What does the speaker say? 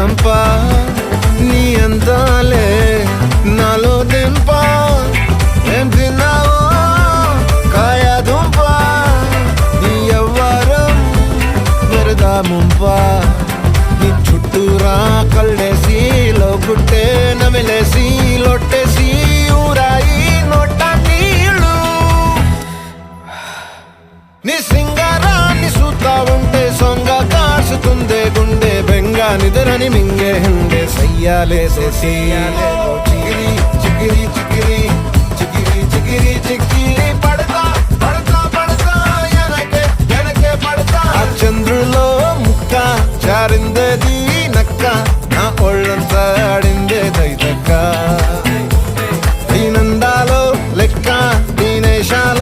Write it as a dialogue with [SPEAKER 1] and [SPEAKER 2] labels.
[SPEAKER 1] చంప నీ అందాలే నాలో దింప ఏం తిన్నావో కాయ దుంప నీ ఎవ్వరం వరదా ముంప నీ చుట్టూరా కళ్ళేసి లోగుట్టే నమిలేసి లొట్టేసి ఊరాయి నోట నీళ్ళు నీ సింగారాన్ని చూస్తా ఉంటే సొంగ కాసుతుందే గుండె బెంగా నిద్రని మింగే హండే సయ్యాలేసే